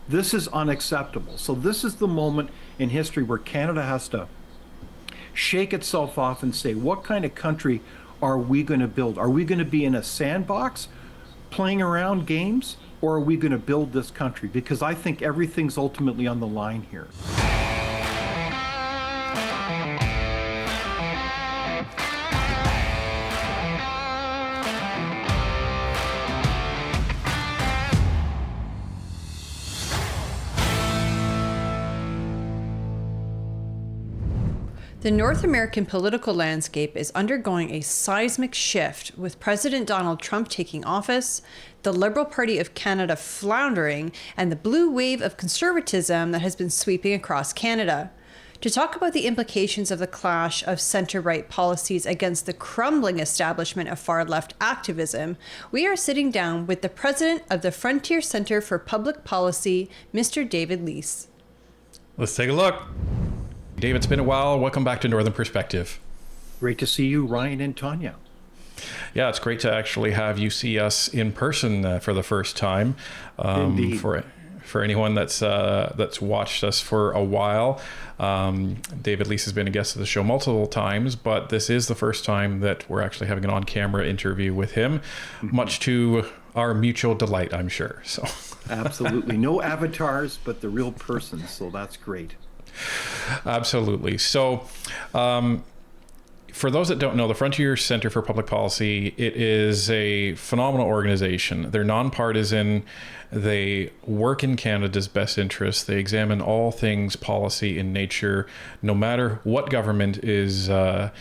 This is unacceptable. So this is the moment in history where Canada has to shake itself off and say, what kind of country are we going to build? Are we going to be in a sandbox playing around games, or are we going to build this country? Because I think everything's ultimately on the line here. The North American political landscape is undergoing a seismic shift, with President Donald Trump taking office, the Liberal Party of Canada floundering, and the blue wave of conservatism that has been sweeping across Canada. To talk about the implications of the clash of centre-right policies against the crumbling establishment of far-left activism, we are sitting down with the president of the Frontier Centre for Public Policy, Mr. David Leis. Let's take a look. David, it's been a while. Welcome back to Northern Perspective. Great to see you, Ryan and Tanya. Yeah, it's great to actually have you see us in person for the first time. Indeed. For anyone that's watched us for a while, David Leis has been a guest of the show multiple times, but this is the first time that we're actually having an on-camera interview with him, much to our mutual delight, I'm sure. So, absolutely, no avatars, but the real person. So that's great. Absolutely. So, for those that don't know, the Frontier Centre for Public Policy, it is a phenomenal organization. They're nonpartisan. They work in Canada's best interests. They examine all things policy in nature, no matter what government is at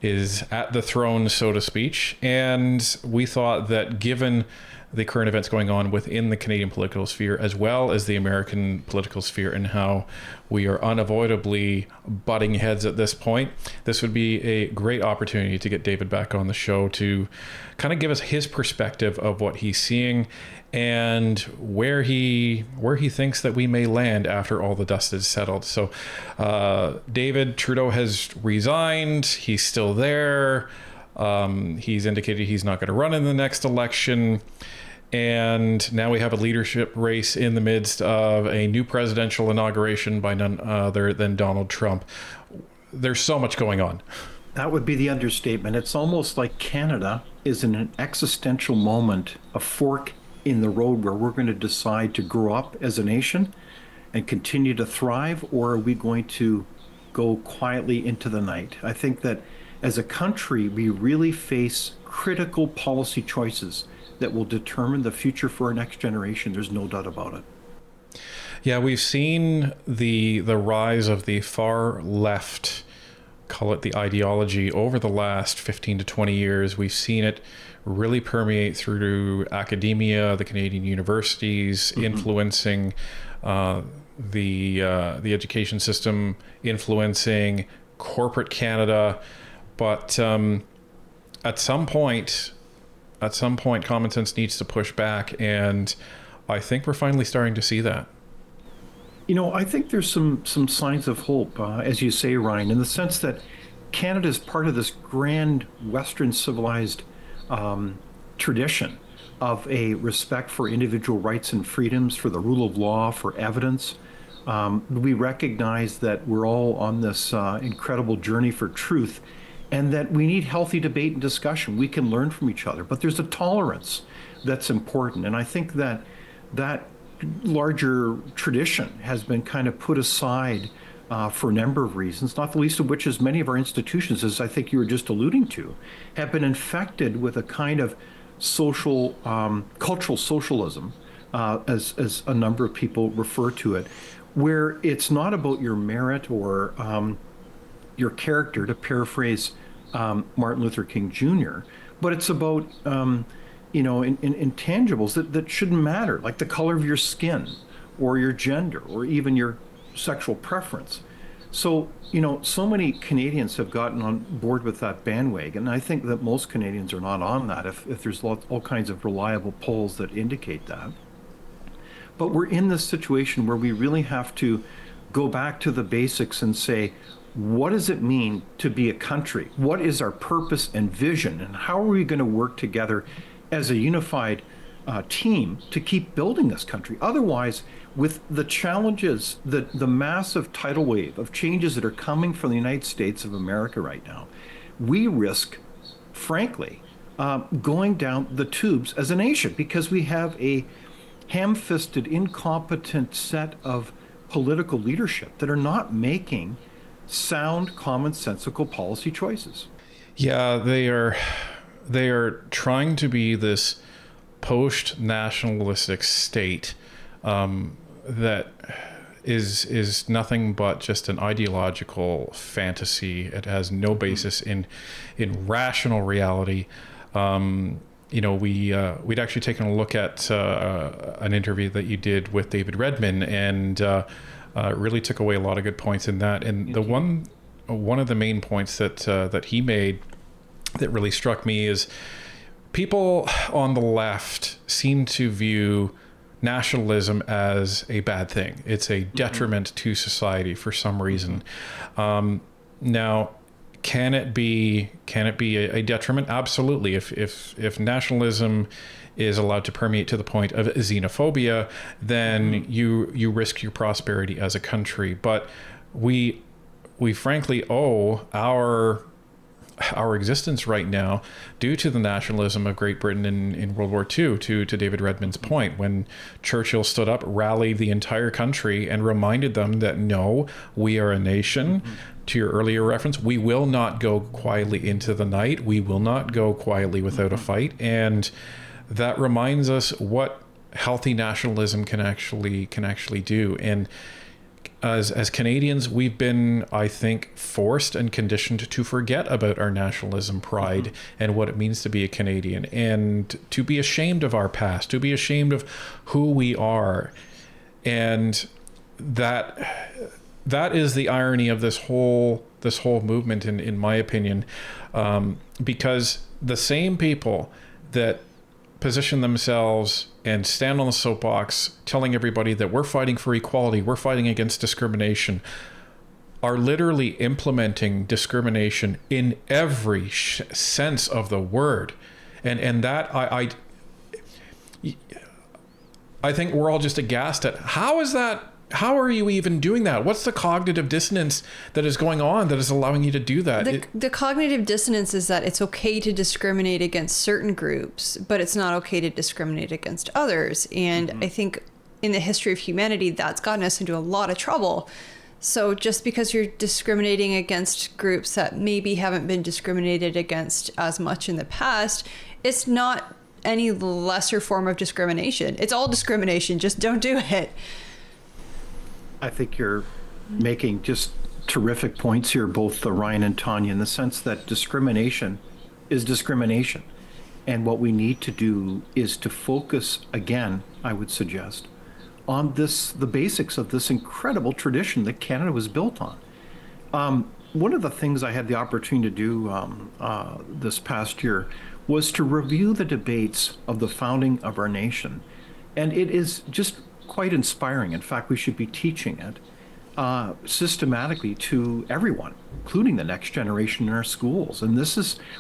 the throne, so to speak. And we thought that given the current events going on within the Canadian political sphere, as well as the American political sphere, and how we are unavoidably butting heads at this point, this would be a great opportunity to get David back on the show to kind of give us his perspective of what he's seeing and where he thinks that we may land after all the dust is settled. So David, Trudeau has resigned. He's still there. He's indicated he's not going to run in the next election. And now we have a leadership race in the midst of a new presidential inauguration by none other than Donald Trump. There's so much going on. That would be the understatement. It's almost like Canada is in an existential moment, a fork in the road where we're going to decide to grow up as a nation and continue to thrive, or are we going to go quietly into the night? I think that as a country, we really face critical policy choices that will determine the future for our next generation. There's no doubt about it. Yeah, we've seen the rise of the far left, call it the ideology, over the last 15 to 20 years. We've seen it really permeate through academia, the Canadian universities, influencing the education system, influencing corporate Canada. But at some point, common sense needs to push back, and I think we're finally starting to see that. You know, I think there's some signs of hope, as you say, Ryan, in the sense that Canada is part of this grand Western civilized tradition of a respect for individual rights and freedoms, for the rule of law, for evidence. We recognize that we're all on this incredible journey for truth, and that we need healthy debate and discussion. We can learn from each other, but there's a tolerance that's important. And I think that that larger tradition has been kind of put aside for a number of reasons, not the least of which is many of our institutions, as I think you were just alluding to, have been infected with a kind of social, cultural socialism, as a number of people refer to it, where it's not about your merit or your character, to paraphrase Martin Luther King Jr., but it's about intangibles that shouldn't matter, like the color of your skin or your gender or even your sexual preference. So, so many Canadians have gotten on board with that bandwagon. I think that most Canadians are not on that, if there's all kinds of reliable polls that indicate that. But we're in this situation where we really have to go back to the basics and say, what does it mean to be a country? What is our purpose and vision? And how are we going to work together as a unified team to keep building this country? Otherwise, with the challenges, the massive tidal wave of changes that are coming from the United States of America right now, we risk, frankly, going down the tubes as a nation because we have a ham-fisted, incompetent set of political leadership that are not making sound, commonsensical policy choices. Yeah, they are trying to be this post-nationalistic state that is nothing but just an ideological fantasy. It has no basis in rational reality. We'd actually taken a look at an interview that you did with David Redman, and really took away a lot of good points in that. And the one of the main points that he made that really struck me is people on the left seem to view nationalism as a bad thing. It's a detriment to society for some reason. Now, can it be a detriment? Absolutely. If nationalism is allowed to permeate to the point of xenophobia, then you risk your prosperity as a country. But we frankly owe our existence right now due to the nationalism of Great Britain in World War II, to David Redman's point, when Churchill stood up, rallied the entire country, and reminded them that no, we are a nation. To your earlier reference, we will not go quietly into the night. We will not go quietly without a fight. And that reminds us what healthy nationalism can actually do. And as Canadians, we've been, I think, forced and conditioned to forget about our nationalism, pride, and what it means to be a Canadian, and to be ashamed of our past, to be ashamed of who we are. And that is the irony of this whole movement, in my opinion, because the same people that position themselves and stand on the soapbox telling everybody that we're fighting for equality, we're fighting against discrimination, are literally implementing discrimination in every sense of the word. And that I think we're all just aghast at how are you even doing that? What's the cognitive dissonance that is going on that is allowing you to do that? The cognitive dissonance is that it's okay to discriminate against certain groups, but it's not okay to discriminate against others. And I think in the history of humanity, that's gotten us into a lot of trouble. So just because you're discriminating against groups that maybe haven't been discriminated against as much in the past, it's not any lesser form of discrimination. It's all discrimination. Just don't do it. I think you're making just terrific points here, both Ryan and Tanya, in the sense that discrimination is discrimination. And what we need to do is to focus, again, I would suggest, on the basics of this incredible tradition that Canada was built on. One of the things I had the opportunity to do this past year was to review the debates of the founding of our nation. And it is just quite inspiring. In fact, we should be teaching it systematically to everyone, including the next generation in our schools. And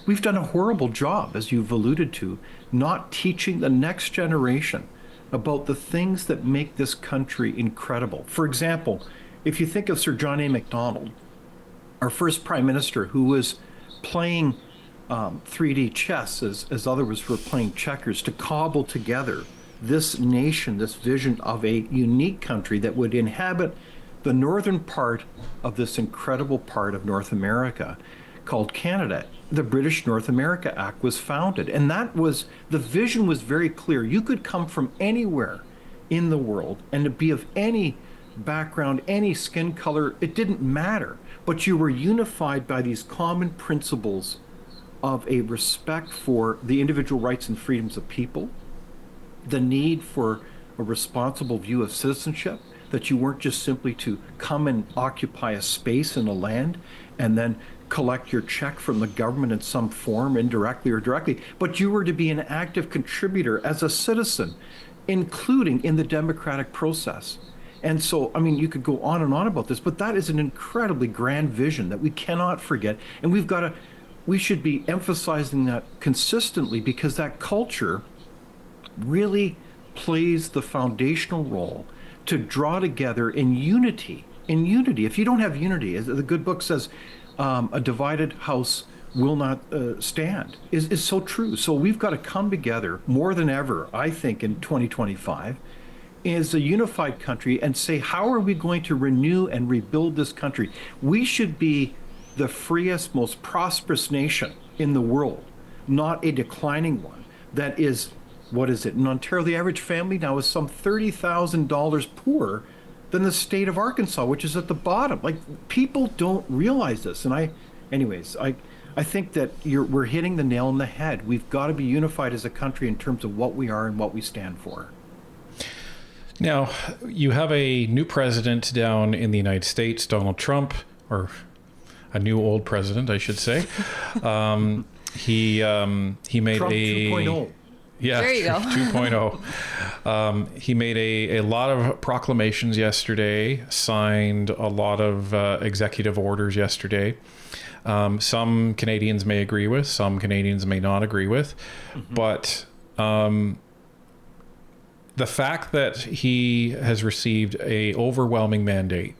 we've done a horrible job, as you've alluded to, not teaching the next generation about the things that make this country incredible. For example, if you think of Sir John A. Macdonald, our first prime minister, who was playing 3D chess as others were playing checkers to cobble together this nation, this vision of a unique country that would inhabit the northern part of this incredible part of North America called Canada. The British North America Act was founded, and the vision was very clear. You could come from anywhere in the world and to be of any background, any skin color, it didn't matter, but you were unified by these common principles of a respect for the individual rights and freedoms of people, the need for a responsible view of citizenship, that you weren't just simply to come and occupy a space in a land and then collect your check from the government in some form, indirectly or directly, but you were to be an active contributor as a citizen, including in the democratic process. And so, I mean, you could go on and on about this, but that is an incredibly grand vision that we cannot forget. And we should be emphasizing that consistently, because that culture really plays the foundational role to draw together in unity. In unity, if you don't have unity, as the good book says, a divided house will not stand, is so true. So we've got to come together more than ever, I think, in 2025 as a unified country and say, how are we going to renew and rebuild this country? We should be the freest, most prosperous nation in the world, not a declining one that is, what is it? In Ontario, the average family now is some $30,000 poorer than the state of Arkansas, which is at the bottom. Like, people don't realize this. And I think that we're hitting the nail on the head. We've got to be unified as a country in terms of what we are and what we stand for. Now, you have a new president down in the United States, Donald Trump, or a new old president, I should say. He made Trump a 2.0. Yeah, there you go. 2.0. He made a lot of proclamations yesterday, signed a lot of executive orders yesterday. Some Canadians may agree with, some Canadians may not agree with, but the fact that he has received a overwhelming mandate,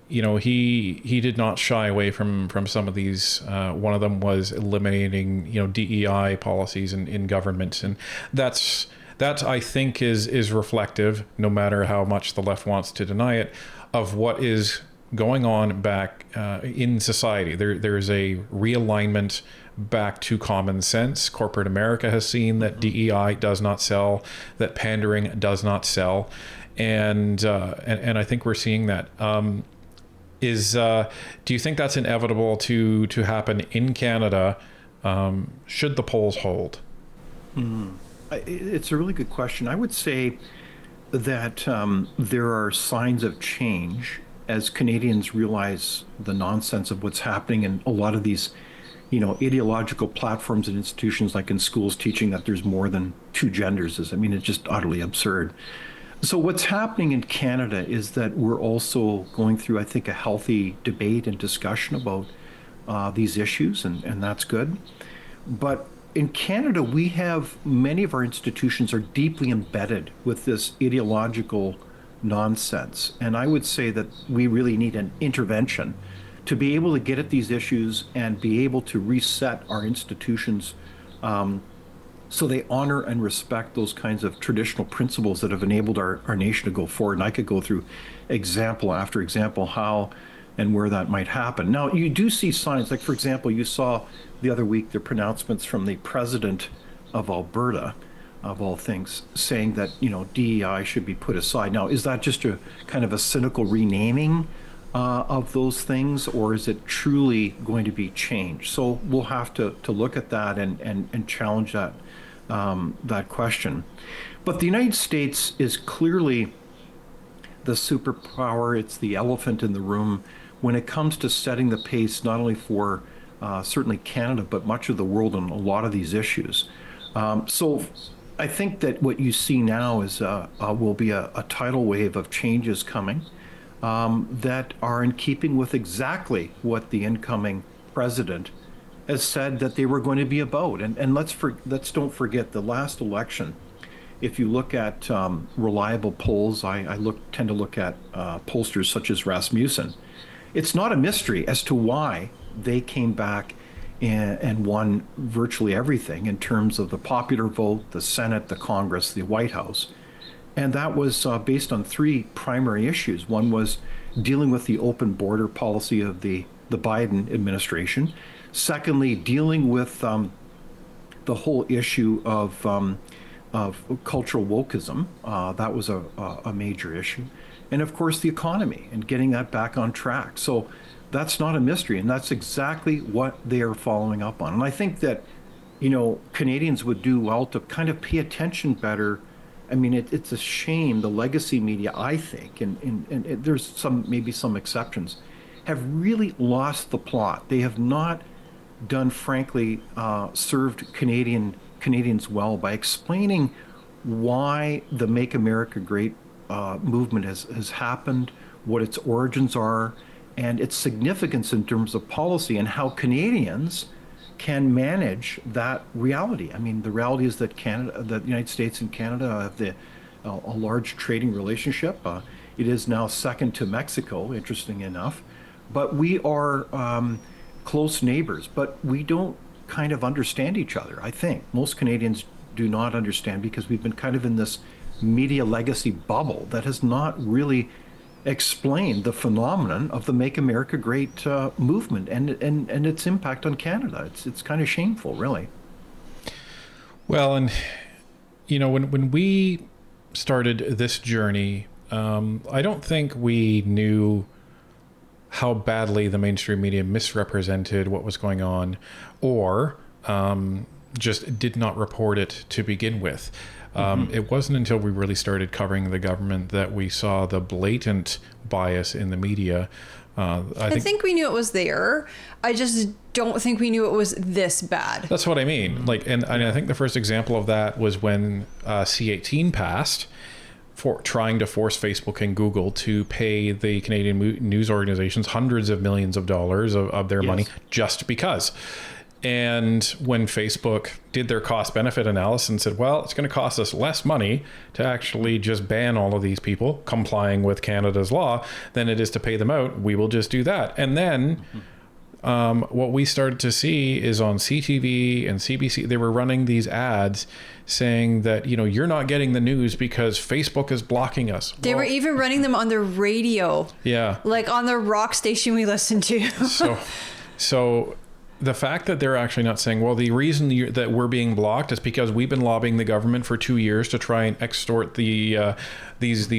he did not shy away from some of these. One of them was eliminating, DEI policies in government, and that I think is reflective, no matter how much the left wants to deny it, of what is going on back in society. There is a realignment back to common sense. Corporate America has seen that DEI does not sell, that pandering does not sell, and I think we're seeing that. Do you think that's inevitable to happen in Canada? Should the polls hold? It's a really good question. I would say that there are signs of change as Canadians realize the nonsense of what's happening in a lot of these, ideological platforms and institutions, like in schools, teaching that there's more than two genders. It's just utterly absurd. So what's happening in Canada is that we're also going through, I think, a healthy debate and discussion about these issues, and that's good. But in Canada, we have many of our institutions are deeply embedded with this ideological nonsense. And I would say that we really need an intervention to be able to get at these issues and be able to reset our institutions so they honor and respect those kinds of traditional principles that have enabled our nation to go forward. And I could go through example after example how and where that might happen. Now, you do see signs, like, for example, you saw the other week the pronouncements from the president of Alberta, of all things, saying that, DEI should be put aside. Now, is that just a kind of a cynical renaming of those things, or is it truly going to be changed? So we'll have to look at that and challenge that question. But the United States is clearly the superpower. It's the elephant in the room when it comes to setting the pace, not only for certainly Canada, but much of the world on a lot of these issues. So I think that what you see now is will be a tidal wave of changes coming that are in keeping with exactly what the incoming president has said that they were going to be about. And let's don't forget the last election. If you look at reliable polls, I tend to look at pollsters such as Rasmussen. It's not a mystery as to why they came back and won virtually everything in terms of the popular vote, the Senate, the Congress, the White House. And that was based on three primary issues. One was dealing with the open border policy of the Biden administration. Secondly, dealing with the whole issue of cultural wokeism. That was a major issue. And of course, the economy and getting that back on track. So that's not a mystery. And that's exactly what they are following up on. And I think that, Canadians would do well to kind of pay attention better. It's a shame the legacy media, I think, and there's maybe some exceptions, have really lost the plot. They have not done, frankly, served Canadians well by explaining why the Make America Great movement has happened, what its origins are, and its significance in terms of policy, and how Canadians can manage that reality. The reality is that the United States and Canada have the a large trading relationship. It is now second to Mexico, interesting enough. But we are close neighbors, but we don't kind of understand each other, I think. Most Canadians do not understand because we've been kind of in this media legacy bubble that has not really explained the phenomenon of the Make America Great movement and its impact on Canada. It's kind of shameful, really. Well, and when we started this journey, I don't think we knew how badly the mainstream media misrepresented what was going on, or just did not report it to begin with. It wasn't until we really started covering the government that we saw the blatant bias in the media. I think we knew it was there. I just don't think we knew it was this bad. That's what I mean. And I think the first example of that was when C-18 passed, for trying to force Facebook and Google to pay the Canadian news organizations hundreds of millions of dollars of their money just because. And when Facebook did their cost benefit analysis and said, well, it's going to cost us less money to actually just ban all of these people complying with Canada's law than it is to pay them out, we will just do that. And then what we started to see is on CTV and CBC, they were running these ads saying that, you're not getting the news because Facebook is blocking us. They were even running them on the radio. Yeah. Like on the rock station we listened to. So the fact that they're actually not saying, well, the reason that we're being blocked is because we've been lobbying the government for 2 years to try and extort these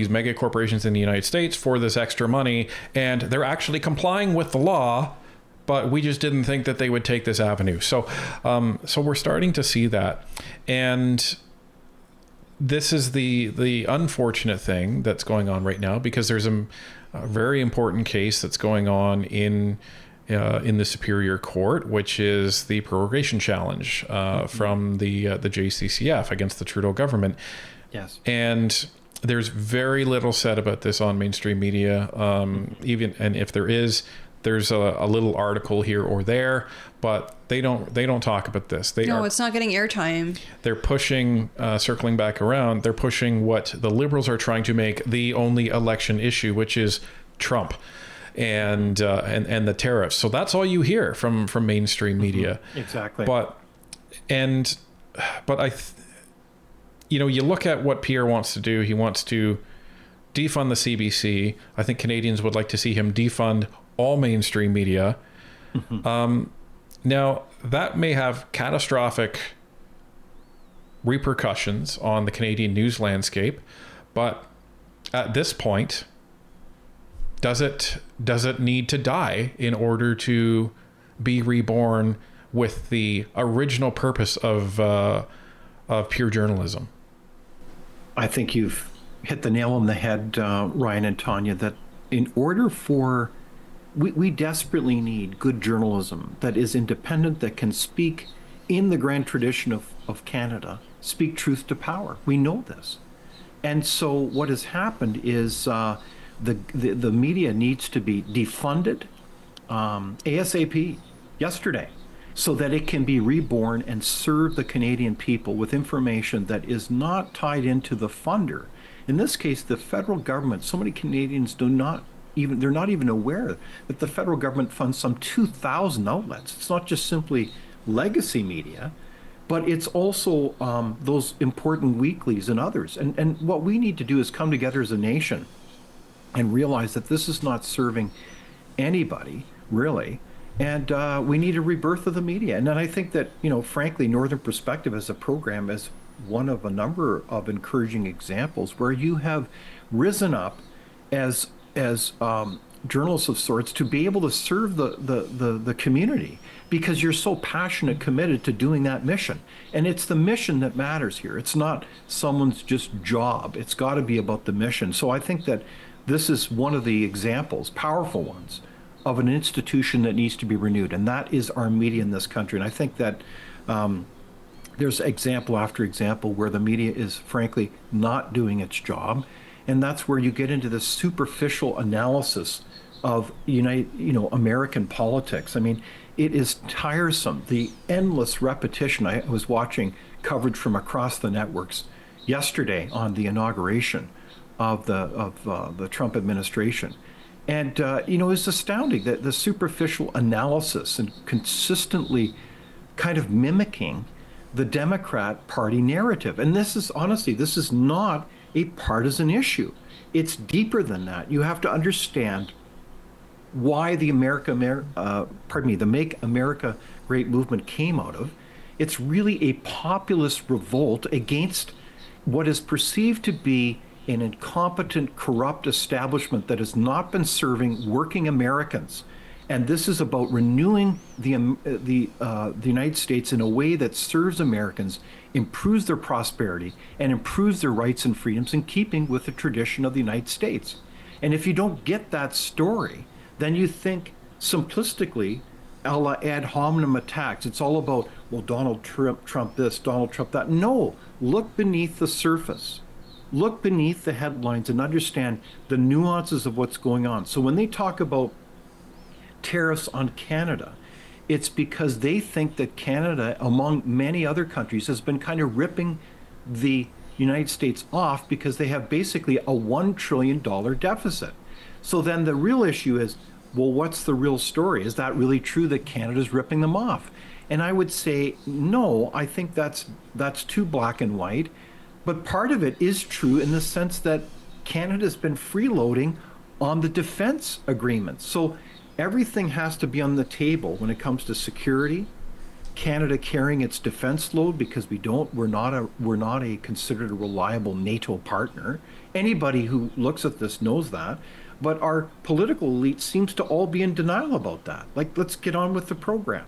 mega corporations in the United States for this extra money, and they're actually complying with the law, but we just didn't think that they would take this avenue. So we're starting to see that, and this is the unfortunate thing that's going on right now, because there's a very important case that's going on in the Superior Court, which is the prorogation challenge from the JCCF against the Trudeau government. Yes. And there's very little said about this on mainstream media. And if there is, there's a little article here or there, but they don't talk about this. It's not getting airtime. They're pushing, circling back around, they're pushing what the Liberals are trying to make the only election issue, which is Trump and the tariffs. So that's all you hear from mainstream media. Exactly. But you look at what Pierre wants to do. He wants to defund the CBC. I think Canadians would like to see him defund all mainstream media. Now, that may have catastrophic repercussions on the Canadian news landscape, but at this point, does it need to die in order to be reborn with the original purpose of pure journalism? I think you've hit the nail on the head, Ryan and Tanya, that in order for we desperately need good journalism that is independent, that can speak in the grand tradition of Canada, speak truth to power. We know this. And so what has happened is the media needs to be defunded ASAP, yesterday, so that it can be reborn and serve the Canadian people with information that is not tied into the funder. In this case, the federal government. So many Canadians they're not even aware that the federal government funds some 2,000 outlets. It's not just simply legacy media, but it's also those important weeklies and others. And what we need to do is come together as a nation and realize that this is not serving anybody, really. And we need a rebirth of the media. And then I think that, frankly, Northern Perspective as a program is one of a number of encouraging examples where you have risen up as journalists of sorts to be able to serve the community, because you're so passionate, committed to doing that mission. And it's the mission that matters here. It's not someone's just job. It's got to be about the mission. So I think that this is one of the examples, powerful ones, of an institution that needs to be renewed, and that is our media in this country. And I think that there's example after example where the media is frankly not doing its job, and that's where you get into this superficial analysis of American politics. I mean, it is tiresome, the endless repetition. I was watching coverage from across the networks yesterday on the inauguration of the Trump administration. And it's astounding that the superficial analysis and consistently kind of mimicking the Democrat Party narrative. And this is honestly, this is not a partisan issue. It's deeper than that. You have to understand why the the Make America Great movement came out of. It's really a populist revolt against what is perceived to be an incompetent, corrupt establishment that has not been serving working Americans. And this is about renewing the United States in a way that serves Americans, improves their prosperity, and improves their rights and freedoms in keeping with the tradition of the United States. And if you don't get that story, then you think simplistically, a la ad hominem attacks. It's all about, well, Donald Trump this, Donald Trump that. No, look beneath the surface. Look beneath the headlines and understand the nuances of what's going on. So when they talk about tariffs on Canada, it's because they think that Canada, among many other countries, has been kind of ripping the United States off because they have basically a $1 trillion deficit. So then the real issue is, well, what's the real story? Is that really true that Canada's ripping them off? And I would say, no, I think that's too black and white. But part of it is true in the sense that Canada's been freeloading on the defense agreements. So everything has to be on the table when it comes to security. Canada carrying its defense load because we're not a considered a reliable NATO partner. Anybody who looks at this knows that. But our political elite seems to all be in denial about that. Like, let's get on with the program.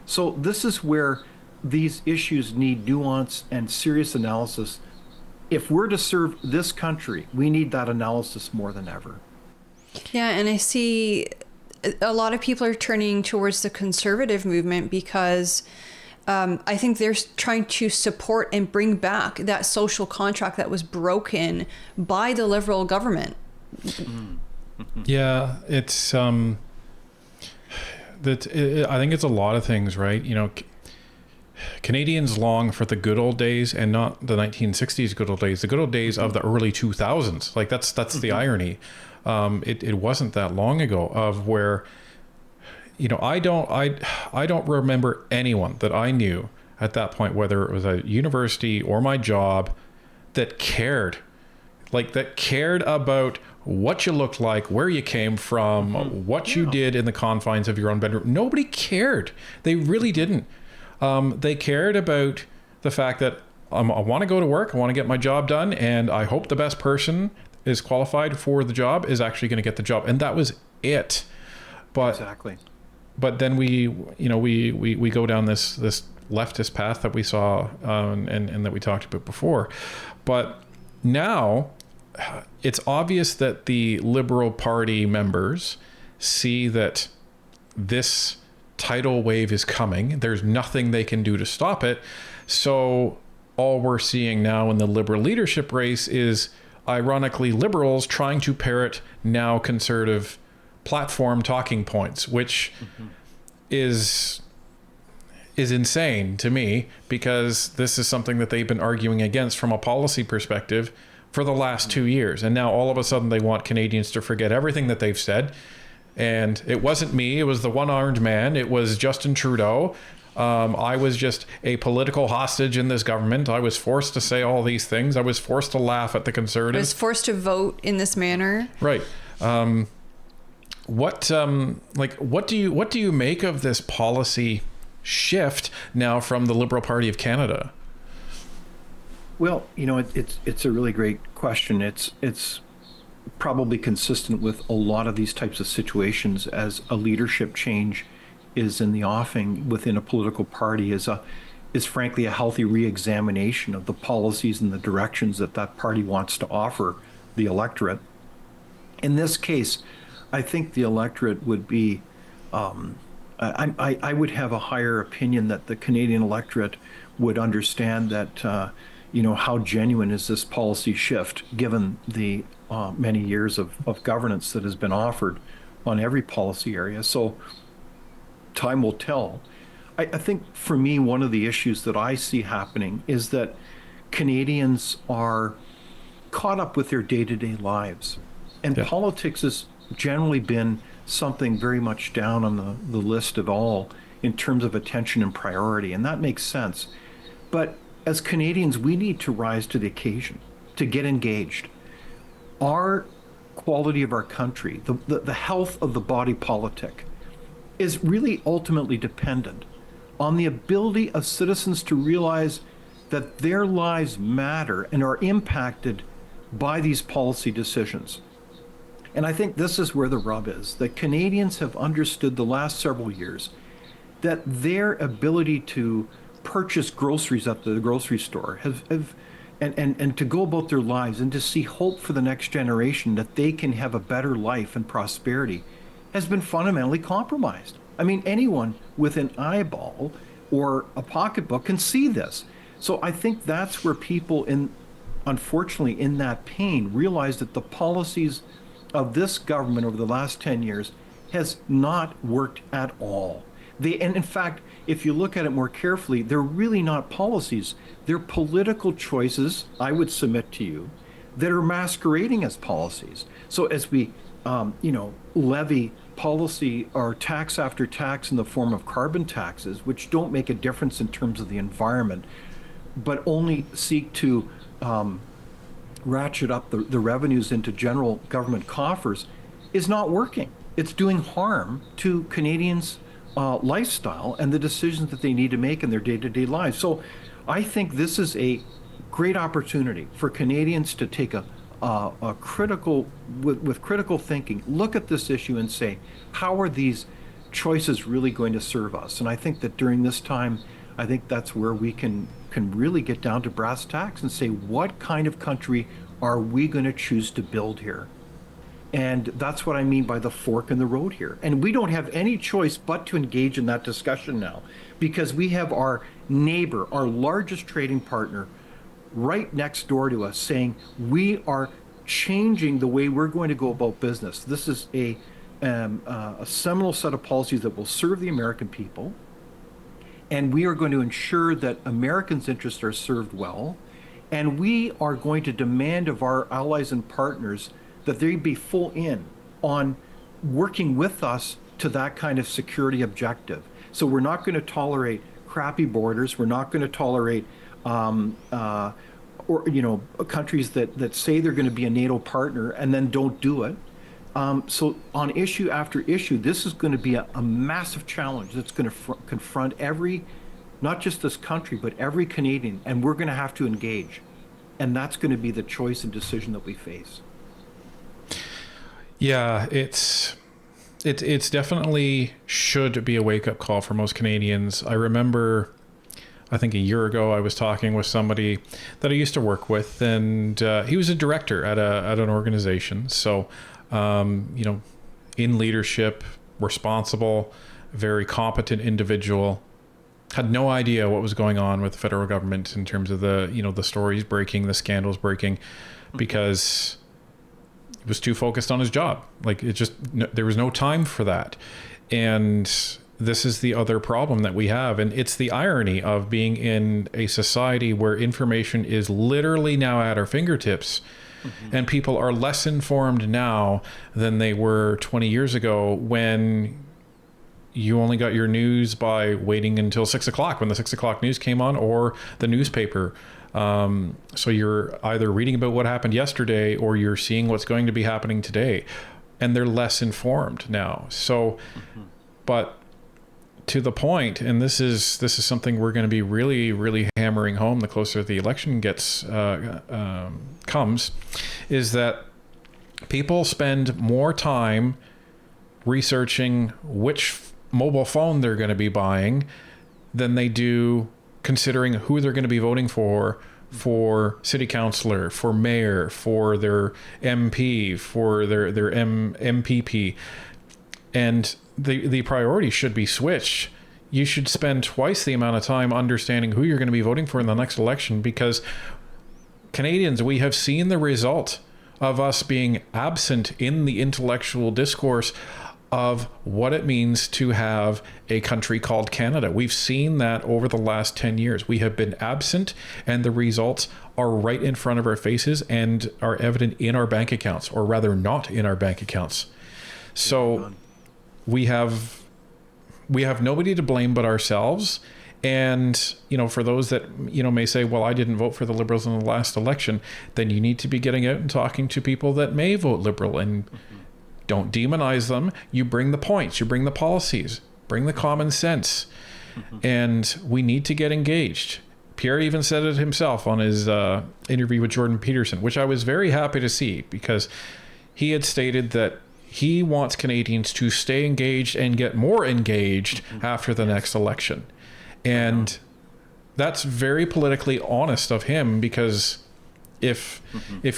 So this is where these issues need nuance and serious analysis. If we're to serve this country, we need that analysis more than ever. Yeah, and I see a lot of people are turning towards the conservative movement because I think they're trying to support and bring back that social contract that was broken by the Liberal government. Yeah, it's I think it's a lot of things, right? Canadians long for the good old days and not the 1960s good old days, the good old days of the early 2000s. Like that's the irony. It wasn't that long ago of where, I don't remember anyone that I knew at that point, whether it was a university or my job, that cared about what you looked like, where you came from, what you did in the confines of your own bedroom. Nobody cared. They really didn't. They cared about the fact that I want to go to work, I want to get my job done, and I hope the best person is qualified for the job is actually going to get the job. And that was it. But exactly. But then we go down this leftist path that we saw and that we talked about before. But now it's obvious that the Liberal Party members see that this tidal wave is coming. There's nothing they can do to stop it. So all we're seeing now in the Liberal leadership race is, ironically, Liberals trying to parrot now conservative platform talking points, which is insane to me, because this is something that they've been arguing against from a policy perspective for the last 2 years. And now all of a sudden they want Canadians to forget everything that they've said. And it wasn't me, it was the one-armed man, it was Justin Trudeau. I was just a political hostage in this government. I was forced to say all these things. I was forced to laugh at the Conservatives. I was forced to vote in this manner. Right. What do you make of this policy shift now from the Liberal Party of Canada? Well, it's a really great question. It's probably consistent with a lot of these types of situations, as a leadership change is in the offing within a political party, is frankly a healthy re-examination of the policies and the directions that party wants to offer the electorate. In this case, I think the electorate would be, I would have a higher opinion that the Canadian electorate would understand that, how genuine is this policy shift, given the many years of governance that has been offered on every policy area. So time will tell. I think for me, one of the issues that I see happening is that Canadians are caught up with their day-to-day lives. And Yeah. politics has generally been something very much down on the list of all in terms of attention and priority. And that makes sense. But as Canadians, we need to rise to the occasion, to get engaged. Our quality of our country, the health of the body politic, is really ultimately dependent on the ability of citizens to realize that their lives matter and are impacted by these policy decisions. And I think this is where the rub is, that Canadians have understood the last several years that their ability to purchase groceries at the grocery store and to go about their lives and to see hope for the next generation that they can have a better life and prosperity has been fundamentally compromised. I mean, anyone with an eyeball or a pocketbook can see this. So I think that's where people unfortunately in that pain realize that the policies of this government over the last 10 years has not worked at all. And in fact, if you look at it more carefully, they're really not policies. They're political choices, I would submit to you, that are masquerading as policies. So as we, levy policy or tax after tax in the form of carbon taxes, which don't make a difference in terms of the environment, but only seek to ratchet up the revenues into general government coffers, is not working. It's doing harm to Canadians' lifestyle and the decisions that they need to make in their day-to-day lives. So I think this is a great opportunity for Canadians to take a critical, with critical thinking, look at this issue and say, how are these choices really going to serve us? And I think that during this time, I think that's where we can really get down to brass tacks and say, what kind of country are we going to choose to build here? And that's what I mean by the fork in the road here. And we don't have any choice but to engage in that discussion now, because we have our neighbor, our largest trading partner, right next door to us saying, we are changing the way we're going to go about business. This is a seminal set of policies that will serve the American people. And we are going to ensure that Americans' interests are served well. And we are going to demand of our allies and partners that they be full in on working with us to that kind of security objective. So we're not going to tolerate crappy borders. We're not going to tolerate countries that say they're going to be a NATO partner and then don't do it. So on issue after issue, this is going to be a massive challenge that's going to confront not just this country, but every Canadian, and we're going to have to engage. And that's going to be the choice and decision that we face. Yeah, it's definitely should be a wake-up call for most Canadians. I remember, I think a year ago, I was talking with somebody that I used to work with, and he was a director at an organization. So, in leadership, responsible, very competent individual, had no idea what was going on with the federal government in terms of the stories breaking, the scandals breaking, because he was too focused on his job. Like there was no time for that. And this is the other problem that we have. And it's the irony of being in a society where information is literally now at our fingertips. Mm-hmm. And people are less informed now than they were 20 years ago, when you only got your news by waiting until 6 o'clock when the 6 o'clock news came on, or the newspaper. So you're either reading about what happened yesterday or you're seeing what's going to be happening today, and they're less informed now. So, but to the point, and this is something we're going to be really, really hammering home the closer the election comes, is that people spend more time researching which mobile phone they're going to be buying than they do considering who they're going to be voting for city councillor, for mayor, for their MP, for their MPP. And the priority should be switched. You should spend twice the amount of time understanding who you're going to be voting for in the next election, because Canadians, we have seen the result of us being absent in the intellectual discourse of what it means to have a country called Canada. We've seen that over the last 10 years. We have been absent, and the results are right in front of our faces and are evident in our bank accounts, or rather not in our bank accounts. So we have nobody to blame but ourselves. And, for those that, may say, well, I didn't vote for the Liberals in the last election, then you need to be getting out and talking to people that may vote Liberal, and don't demonize them. You bring the points, you bring the policies, bring the common sense. And we need to get engaged. Pierre even said it himself on his interview with Jordan Peterson, which I was very happy to see, because he had stated that he wants Canadians to stay engaged and get more engaged after the next election. And that's very politically honest of him, because if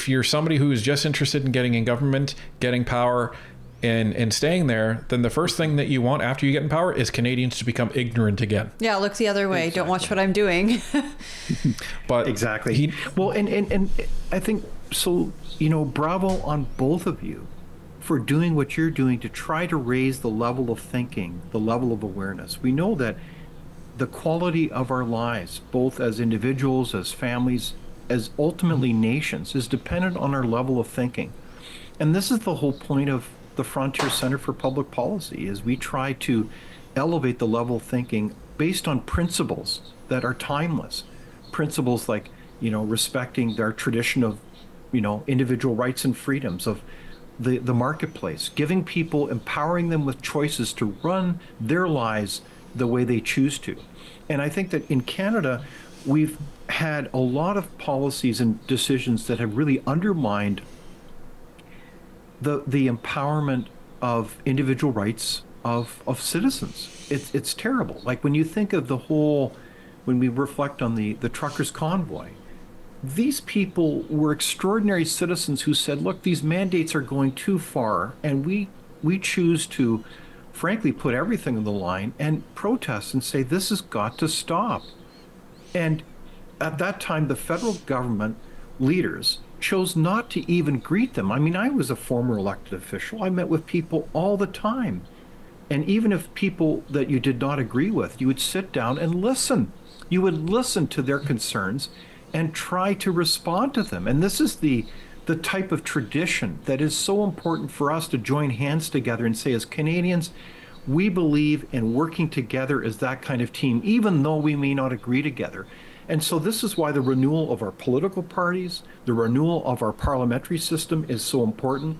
you're somebody who's just interested in getting in government, getting power, and staying there, then the first thing that you want after you get in power is Canadians to become ignorant again. Yeah, look the other way. Exactly. Don't watch what I'm doing. But exactly. And I think so. Bravo on both of you for doing what you're doing to try to raise the level of thinking, the level of awareness. We know that the quality of our lives, both as individuals, as families, as ultimately nations, is dependent on our level of thinking. And this is the whole point of the Frontier Center for Public Policy, is we try to elevate the level of thinking based on principles that are timeless. Principles like, respecting our tradition of, individual rights and freedoms, of the marketplace, giving people, empowering them with choices to run their lives the way they choose to. And I think that in Canada, we've had a lot of policies and decisions that have really undermined the empowerment of individual rights of citizens. It's terrible. Like when you think of when we reflect on the truckers' convoy, these people were extraordinary citizens who said, look, these mandates are going too far, and we choose to frankly put everything on the line and protest and say this has got to stop. And at that time, the federal government leaders chose not to even greet them. I mean, I was a former elected official. I met with people all the time. And even if people that you did not agree with, you would sit down and listen. You would listen to their concerns and try to respond to them. And this is the type of tradition that is so important for us to join hands together and say, as Canadians, we believe in working together as that kind of team, even though we may not agree together. And so this is why the renewal of our political parties, the renewal of our parliamentary system is so important,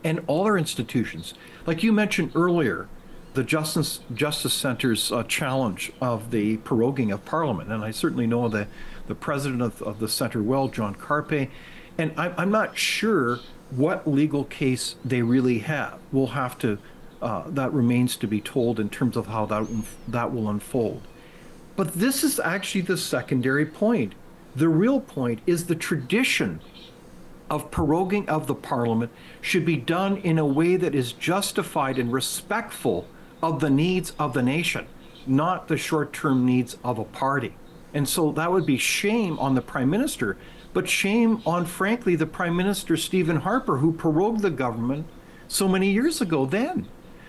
and all our institutions. Like you mentioned earlier, the Justice Centre's challenge of the proroguing of Parliament, and I certainly know the president of the Centre well, John Carpe, and I'm not sure what legal case they really have. We'll have to, that remains to be told in terms of how that will unfold. But this is actually the secondary point. The real point is the tradition of proroguing of the Parliament should be done in a way that is justified and respectful of the needs of the nation, not the short-term needs of a party. And so that would be shame on the Prime Minister, but shame on, frankly, the Prime Minister, Stephen Harper, who prorogued the government so many years ago then.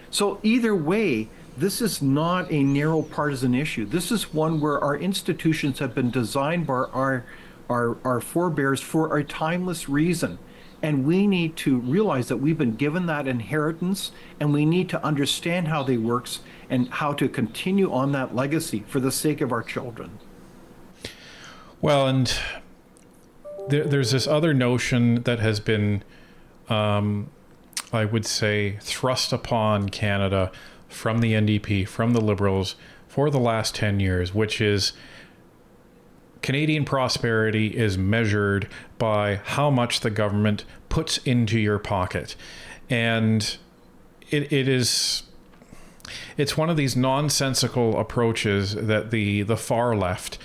So either way, this is not a narrow partisan issue. This is one where our institutions have been designed by our forebears for a timeless reason. And we need to realize that we've been given that inheritance, and we need to understand how they work and how to continue on that legacy for the sake of our children. Well, and there's this other notion that has been, I would say, thrust upon Canada from the NDP, from the Liberals, for the last 10 years, which is Canadian prosperity is measured by how much the government puts into your pocket. And it's one of these nonsensical approaches that the far left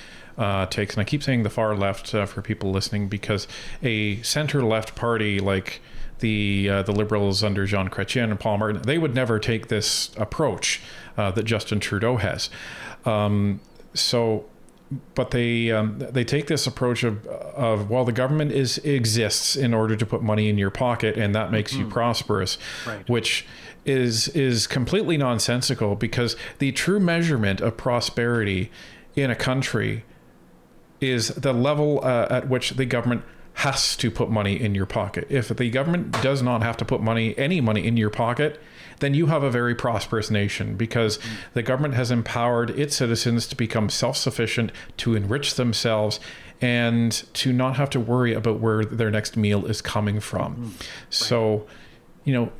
takes. And I keep saying the far left for people listening, because a center-left party like the Liberals under Jean Chrétien and Paul Martin, they would never take this approach that Justin Trudeau has. So but they take this approach of well, the government exists in order to put money in your pocket, and that makes you prosperous, Right. which is completely nonsensical, because the true measurement of prosperity in a country is the level at which the government has to put money in your pocket. If the government does not have to put any money in your pocket, then you have a very prosperous nation, because the government has empowered its citizens to become self-sufficient, to enrich themselves, and to not have to worry about where their next meal is coming from. So,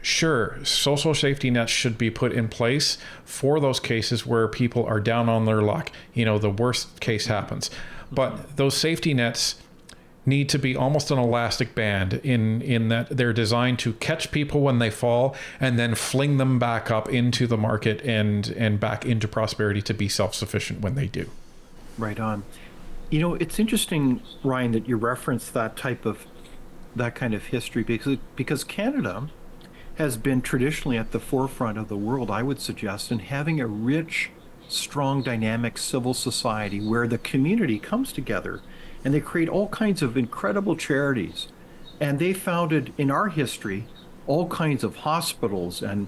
sure, social safety nets should be put in place for those cases where people are down on their luck. The worst case happens. But those safety nets need to be almost an elastic band in that they're designed to catch people when they fall and then fling them back up into the market and back into prosperity to be self-sufficient when they do. Right on. It's interesting, Ryan, that you referenced that kind of history, because Canada has been traditionally at the forefront of the world, I would suggest, in having a rich, strong, dynamic civil society where the community comes together and they create all kinds of incredible charities. And they founded, in our history, all kinds of hospitals and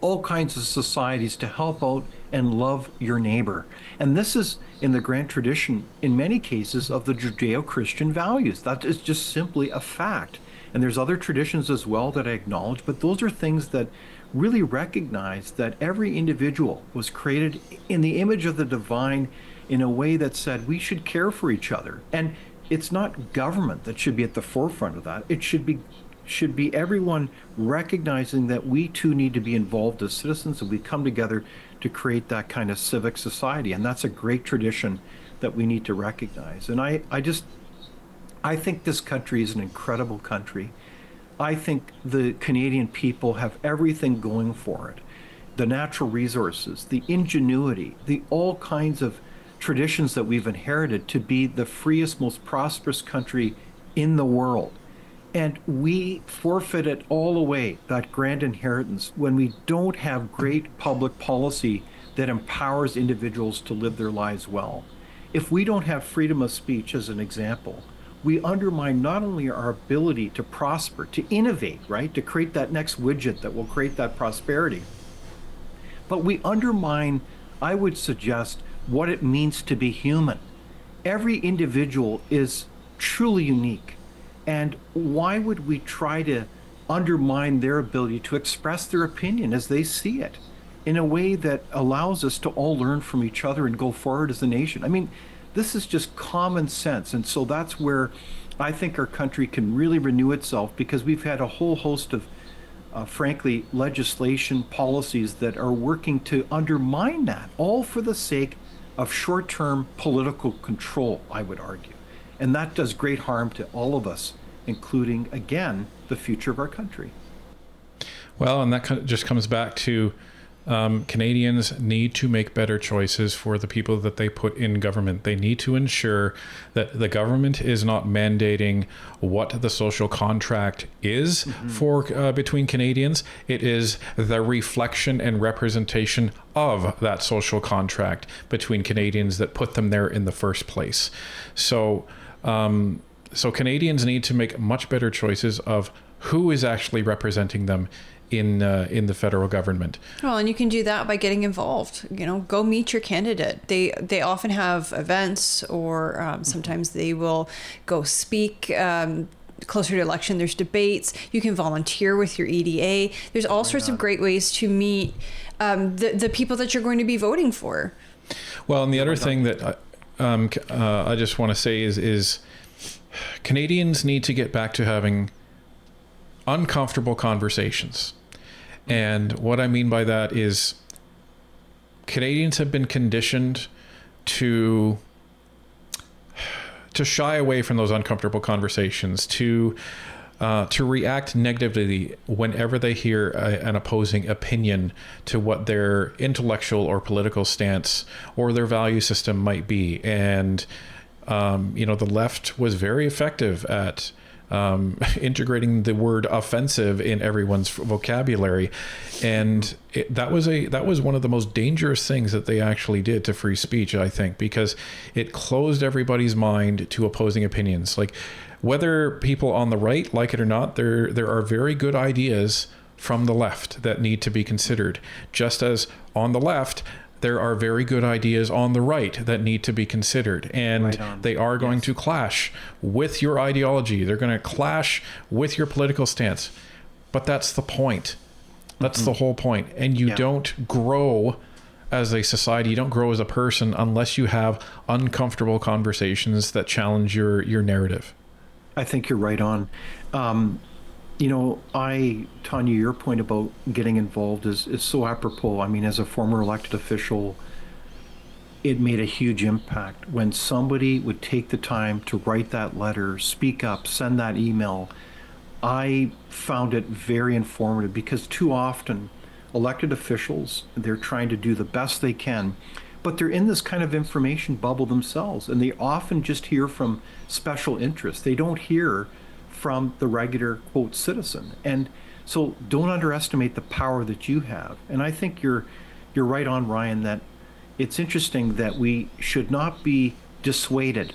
all kinds of societies to help out and love your neighbor. And this is in the grand tradition, in many cases, of the Judeo-Christian values. That is just simply a fact. And there's other traditions as well that I acknowledge, but those are things that really recognize that every individual was created in the image of the divine, in a way that said we should care for each other. And it's not government that should be at the forefront of that. It should be everyone recognizing that we too need to be involved as citizens, and we come together to create that kind of civic society. And that's a great tradition that we need to recognize. And I think this country is an incredible country. I think the Canadian people have everything going for it. The natural resources, the ingenuity, the all kinds of traditions that we've inherited to be the freest, most prosperous country in the world. And we forfeit it all away, that grand inheritance, when we don't have great public policy that empowers individuals to live their lives well. If we don't have freedom of speech, as an example, we undermine not only our ability to prosper, to innovate, right, to create that next widget that will create that prosperity, but we undermine, I would suggest, what it means to be human. Every individual is truly unique. And why would we try to undermine their ability to express their opinion as they see it in a way that allows us to all learn from each other and go forward as a nation? I mean, this is just common sense. And so that's where I think our country can really renew itself, because we've had a whole host of, frankly, legislation, policies that are working to undermine that, all for the sake of short-term political control, I would argue. And that does great harm to all of us, including, again, the future of our country. Well, and that just comes back to Canadians need to make better choices for the people that they put in government. They need to ensure that the government is not mandating what the social contract is for between Canadians. It is the reflection and representation of that social contract between Canadians that put them there in the first place. So Canadians need to make much better choices of who is actually representing them in the federal government. Well, and you can do that by getting involved. Go meet your candidate. They often have events, or sometimes they will go speak. Closer to election, there's debates. You can volunteer with your EDA. There's all sorts of great ways to meet the people that you're going to be voting for. Well, and the other thing that I just want to say is Canadians need to get back to having uncomfortable conversations. And what I mean by that is Canadians have been conditioned to shy away from those uncomfortable conversations, to react negatively whenever they hear an opposing opinion to what their intellectual or political stance or their value system might be. And the left was very effective at integrating the word offensive in everyone's vocabulary. And that was one of the most dangerous things that they actually did to free speech, I think, because it closed everybody's mind to opposing opinions. Like, whether people on the right like it or not, there are very good ideas from the left that need to be considered, just as on the left there are very good ideas on the right that need to be considered, and they are going to clash with your ideology. They're going to clash with your political stance, but that's the point. That's the whole point. And you don't grow as a society, you don't grow as a person unless you have uncomfortable conversations that challenge your narrative. I think you're right on. Tanya, your point about getting involved is so apropos. I mean, as a former elected official, it made a huge impact when somebody would take the time to write that letter, speak up, send that email. I found it very informative because too often elected officials, they're trying to do the best they can, but they're in this kind of information bubble themselves, and they often just hear from special interests. They don't hear from the regular, quote, citizen. And so don't underestimate the power that you have. And I think you're right on, Ryan, that it's interesting that we should not be dissuaded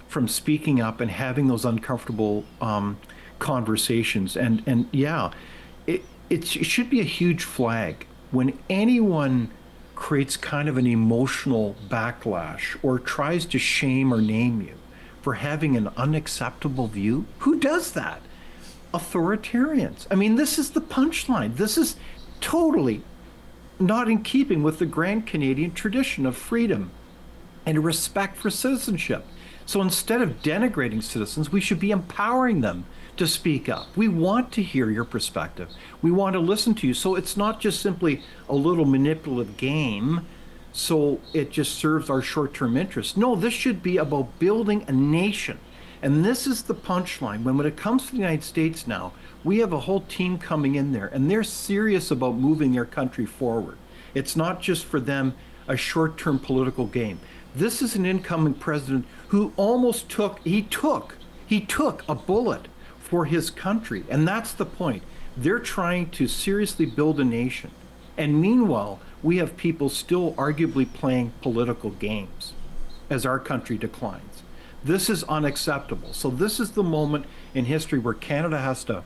from speaking up and having those uncomfortable conversations. And yeah, it should be a huge flag when anyone creates kind of an emotional backlash or tries to shame or name you for having an unacceptable view. Who does that? Authoritarians. I mean, this is the punchline. This is totally not in keeping with the grand Canadian tradition of freedom and respect for citizenship. So instead of denigrating citizens, we should be empowering them to speak up. We want to hear your perspective. We want to listen to you. So it's not just simply a little manipulative game so it just serves our short-term interests. No, this should be about building a nation. And this is the punchline. When it comes to the United States now, we have a whole team coming in there, and they're serious about moving their country forward. It's not just for them a short-term political game. This is an incoming president who almost took a bullet for his country. And that's the point. They're trying to seriously build a nation. And meanwhile, we have people still arguably playing political games as our country declines. This is unacceptable. So this is the moment in history where Canada has to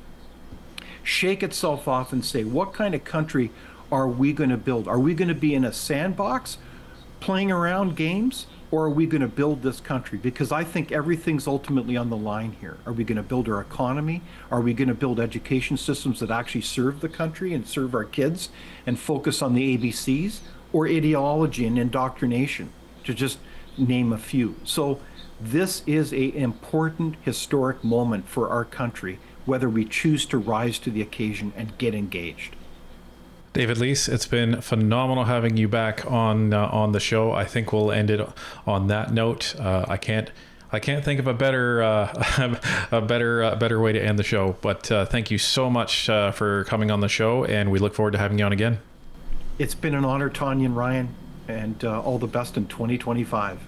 shake itself off and say, what kind of country are we going to build? Are we going to be in a sandbox playing around games, or are we going to build this country? Because I think everything's ultimately on the line here. Are we going to build our economy? Are we going to build education systems that actually serve the country and serve our kids and focus on the ABCs, or ideology and indoctrination, to just name a few? So this is an important historic moment for our country, whether we choose to rise to the occasion and get engaged. David Leis, it's been phenomenal having you back on the show. I think we'll end it on that note. I can't think of a better way to end the show. But thank you so much for coming on the show, and we look forward to having you on again. It's been an honor, Tanya and Ryan, and all the best in 2025.